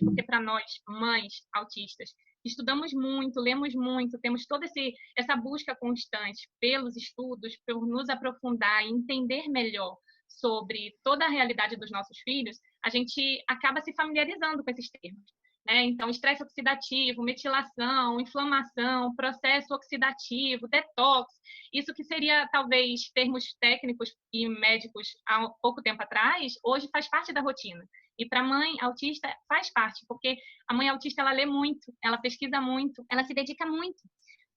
porque para nós, mães autistas, estudamos muito, lemos muito, temos toda essa busca constante pelos estudos, por nos aprofundar e entender melhor sobre toda a realidade dos nossos filhos, a gente acaba se familiarizando com esses termos. Então, estresse oxidativo, metilação, inflamação, processo oxidativo, detox, isso que seria, talvez, termos técnicos e médicos há pouco tempo atrás, hoje faz parte da rotina. E para a mãe autista faz parte, porque a mãe autista ela lê muito, ela pesquisa muito, ela se dedica muito.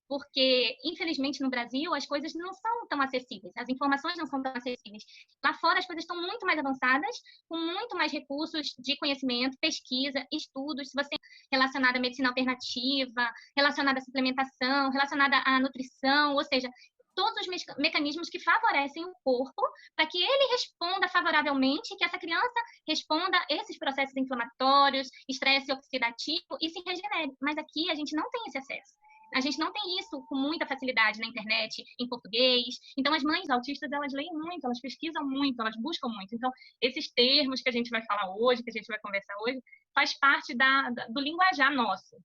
Porque, infelizmente, no Brasil, as coisas não são tão acessíveis, as informações não são tão acessíveis. Lá fora, as coisas estão muito mais avançadas, com muito mais recursos de conhecimento, pesquisa, estudos, se você relacionada à medicina alternativa, relacionada à suplementação, relacionada à nutrição, ou seja, todos os mecanismos que favorecem o corpo para que ele responda favoravelmente, que essa criança responda a esses processos inflamatórios, estresse oxidativo e se regenere. Mas aqui a gente não tem esse acesso. A gente não tem isso com muita facilidade na internet, em português. Então, as mães autistas, elas leem muito, elas pesquisam muito, elas buscam muito. Então, esses termos que a gente vai falar hoje, que a gente vai conversar hoje, faz parte do linguajar nosso.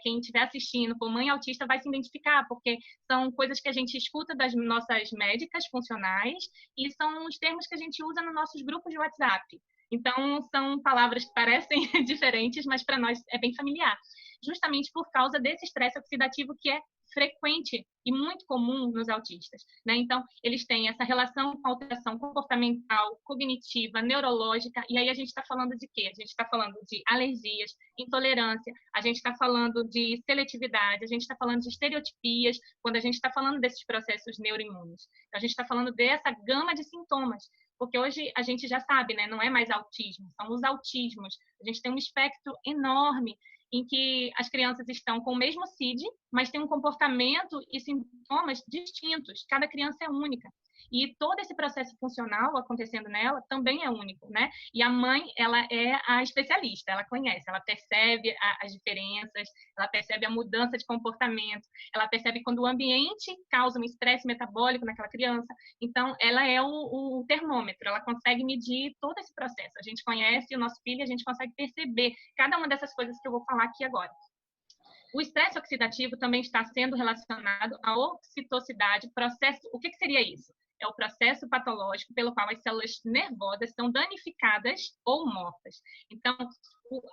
Quem estiver assistindo por mãe autista vai se identificar, porque são coisas que a gente escuta das nossas médicas funcionais e são os termos que a gente usa nos nossos grupos de WhatsApp. Então, são palavras que parecem diferentes, mas para nós é bem familiar. Justamente por causa desse estresse oxidativo que é frequente e muito comum nos autistas. Então, eles têm essa relação com alteração comportamental, cognitiva, neurológica, e aí a gente está falando de quê? A gente está falando de alergias, intolerância, a gente está falando de seletividade, a gente está falando de estereotipias, quando a gente está falando desses processos neuroimunes. Então, a gente está falando dessa gama de sintomas, porque hoje a gente já sabe, não é mais autismo, são os autismos. A gente tem um espectro enorme em que as crianças estão com o mesmo CID, mas têm um comportamento e sintomas distintos. Cada criança é única. E todo esse processo funcional acontecendo nela também é único, E a mãe, ela é a especialista, ela conhece, ela percebe as diferenças, ela percebe a mudança de comportamento, ela percebe quando o ambiente causa um estresse metabólico naquela criança. Então, ela é o termômetro, ela consegue medir todo esse processo. A gente conhece o nosso filho, a gente consegue perceber cada uma dessas coisas que eu vou falar aqui agora. O estresse oxidativo também está sendo relacionado à ocitocidade, processo. O que seria isso? É o processo patológico pelo qual as células nervosas são danificadas ou mortas. Então,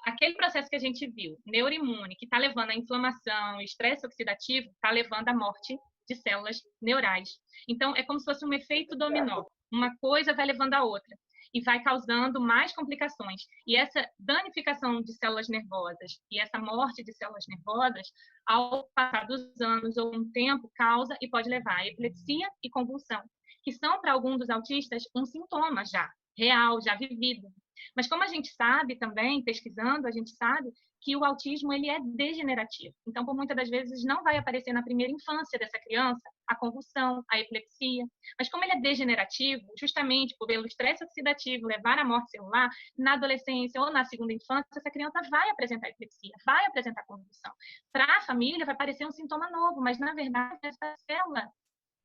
aquele processo que a gente viu, neuroimune, que está levando à inflamação, estresse oxidativo, está levando à morte de células neurais. Então, é como se fosse um efeito dominó. Uma coisa vai levando a outra e vai causando mais complicações. E essa danificação de células nervosas e essa morte de células nervosas, ao passar dos anos ou um tempo, causa e pode levar a epilepsia e convulsão, que são, para alguns dos autistas, um sintoma já real, já vivido. Mas como a gente sabe também, pesquisando, a gente sabe que o autismo ele é degenerativo. Então, por muitas das vezes, não vai aparecer na primeira infância dessa criança a convulsão, a epilepsia. Mas como ele é degenerativo, justamente pelo estresse oxidativo levar à morte celular, na adolescência ou na segunda infância, essa criança vai apresentar epilepsia, vai apresentar convulsão. Para a família, vai parecer um sintoma novo, mas, na verdade, essa célula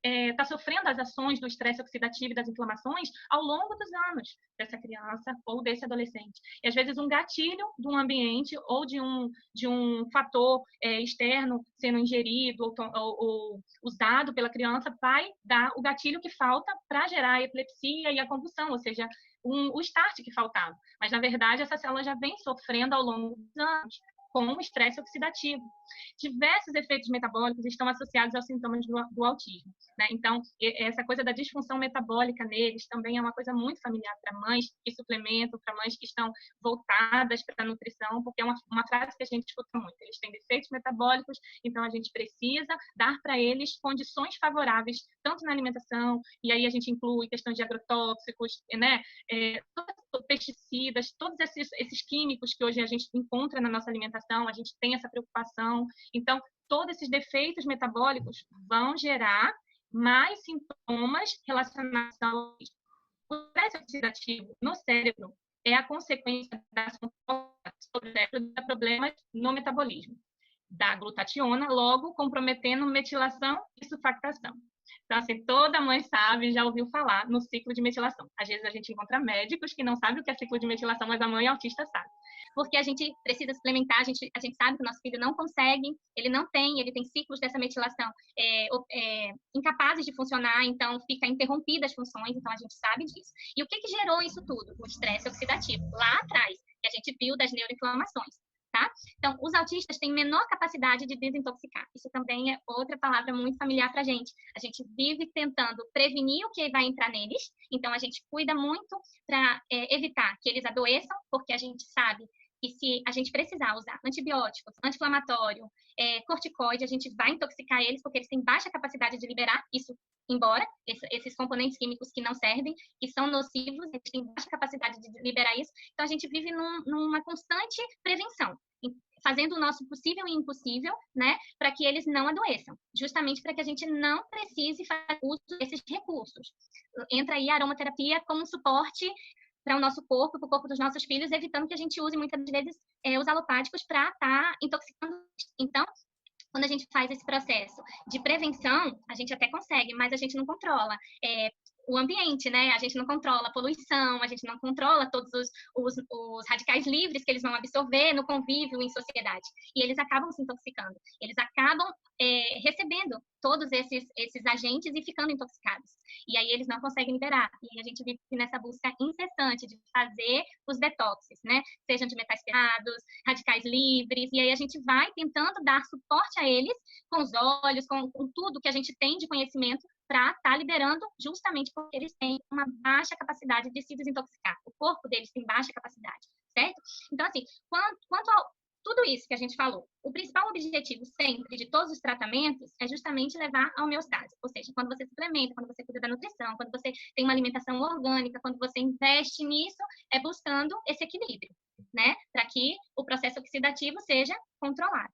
está sofrendo as ações do estresse oxidativo e das inflamações ao longo dos anos dessa criança ou desse adolescente. E, às vezes, um gatilho de um ambiente ou de um fator externo sendo ingerido ou usado pela criança vai dar o gatilho que falta para gerar a epilepsia e a convulsão, ou seja, o start que faltava. Mas, na verdade, essa célula já vem sofrendo ao longo dos anos com o estresse oxidativo. Diversos efeitos metabólicos estão associados aos sintomas do autismo. Então, essa coisa da disfunção metabólica neles também é uma coisa muito familiar para mães que suplementam, para mães que estão voltadas para a nutrição, porque é uma frase que a gente escuta muito. Eles têm defeitos metabólicos, então a gente precisa dar para eles condições favoráveis, tanto na alimentação, e aí a gente inclui questões de agrotóxicos, pesticidas, todos esses químicos que hoje a gente encontra na nossa alimentação, a gente tem essa preocupação. Então, todos esses defeitos metabólicos vão gerar mais sintomas relacionados ao estresse oxidativo no cérebro. É a consequência da ação sobre o cérebro de problemas no metabolismo da glutationa, logo comprometendo metilação e sulfactação. Então, assim, toda mãe sabe, já ouviu falar no ciclo de metilação. Às vezes a gente encontra médicos que não sabem o que é ciclo de metilação, mas a mãe autista sabe. porque a gente precisa suplementar, a gente sabe que o nosso filho não consegue, ele tem ciclos dessa metilação incapazes de funcionar, então fica interrompida as funções, então a gente sabe disso. E o que gerou isso tudo? O estresse oxidativo, lá atrás, que a gente viu das neuroinflamações. Tá? Então, os autistas têm menor capacidade de desintoxicar. Isso também é outra palavra muito familiar para a gente. A gente vive tentando prevenir o que vai entrar neles, então a gente cuida muito para evitar que eles adoeçam, porque a gente sabe que se a gente precisar usar antibióticos, anti-inflamatório, corticoide, a gente vai intoxicar eles, porque eles têm baixa capacidade de liberar isso embora, esses componentes químicos que não servem, que são nocivos, eles têm baixa capacidade de liberar isso, então a gente vive numa constante prevenção, fazendo o nosso possível e impossível, né, para que eles não adoeçam, justamente para que a gente não precise fazer uso desses recursos. Entra aí a aromaterapia como um suporte para o nosso corpo, para o corpo dos nossos filhos, evitando que a gente use muitas vezes os alopáticos para estar intoxicando. Então, quando a gente faz esse processo de prevenção, a gente até consegue, mas a gente não controla o ambiente, né? A gente não controla a poluição, a gente não controla todos os radicais livres que eles vão absorver no convívio em sociedade. E eles acabam se intoxicando. Eles acabam recebendo todos esses agentes e ficando intoxicados. E aí eles não conseguem liberar. E a gente vive nessa busca incessante de fazer os detoxes, né? Sejam de metais pesados, radicais livres. E aí a gente vai tentando dar suporte a eles com os olhos, com tudo que a gente tem de conhecimento para estar liberando, justamente porque eles têm uma baixa capacidade de se desintoxicar. O corpo deles tem baixa capacidade, certo? Então, assim, quanto a tudo isso que a gente falou, o principal objetivo sempre de todos os tratamentos é justamente levar à homeostase. Ou seja, quando você suplementa, quando você cuida da nutrição, quando você tem uma alimentação orgânica, quando você investe nisso, é buscando esse equilíbrio, né? Para que o processo oxidativo seja controlado.